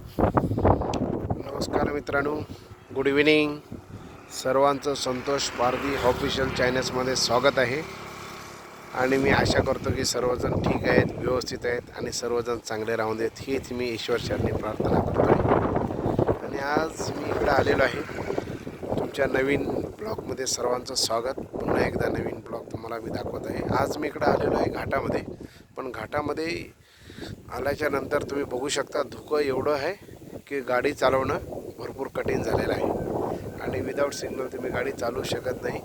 नमस्कार मित्रांनो, good evening. सर्वांचं संतोष पारधी ऑफिशियल चॅनल्समध्ये स्वागत आहे. आणि मी आशा करतो की सर्वजण ठीक आहेत, व्यवस्थित आहेत आणि सर्वजण चांगले राहून देत, हीच मी ईश्वरचरणी प्रार्थना करतो आहे. आणि आज मी इकडं आलेलो आहे तुमच्या नवीन ब्लॉगमध्ये. सर्वांचं स्वागत. पुन्हा एकदा नवीन ब्लॉग तुम्हाला मी दाखवत आहे. आज मी इकडं आलेलो आहे घाटामध्ये. पण घाटामध्ये आल्याच्या नंतर तुम्ही बघू शकता धुकं एवढं आहे की गाडी चालवणं भरपूर कठीण झालेलं आहे. आणि विदाऊट सिग्नल तुम्ही गाडी चालवू शकत नाही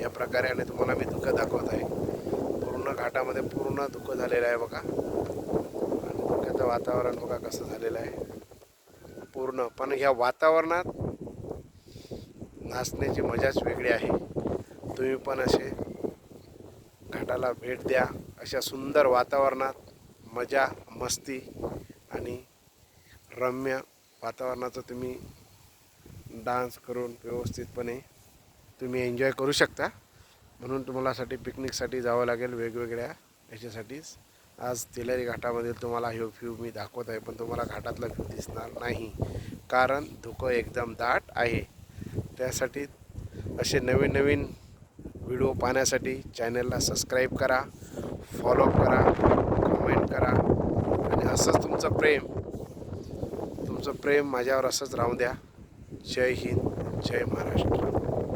या प्रकारे. आणि तुम्हाला मी धुकं दाखवत आहे. पूर्ण घाटामध्ये पूर्ण धुकं झालेलं आहे बघा. आणि धुक्याचं वातावरण बघा कसं झालेलं आहे पूर्ण. पण ह्या वातावरणात नाचण्याची मजाच वेगळी आहे. तुम्ही पण असे घाटाला भेट द्या. अशा सुंदर वातावरणात मजा मस्ती आणि रम्य वातावरणाचं तुम्ही डान्स करून व्यवस्थितपणे तुम्ही एन्जॉय करू शकता. म्हणून तुम्हालासाठी पिकनिकसाठी जावं लागेल वेगवेगळ्या याच्यासाठीच. आज तेलारी घाटामधील तुम्हाला हा व्ह्यू मी दाखवत आहे. पण तुम्हाला घाटातला व्ह्यू दिसणार नाही कारण धुकं एकदम दाट आहे. त्यासाठी असे नवीन नवीन व्हिडिओ पाहण्यासाठी चॅनलला सबस्क्राईब करा, फॉलो करा, कमेंट करा. आणि असंच तुमचं प्रेम माझ्यावर असंच राहू द्या. जय हिंद, जय महाराष्ट्र.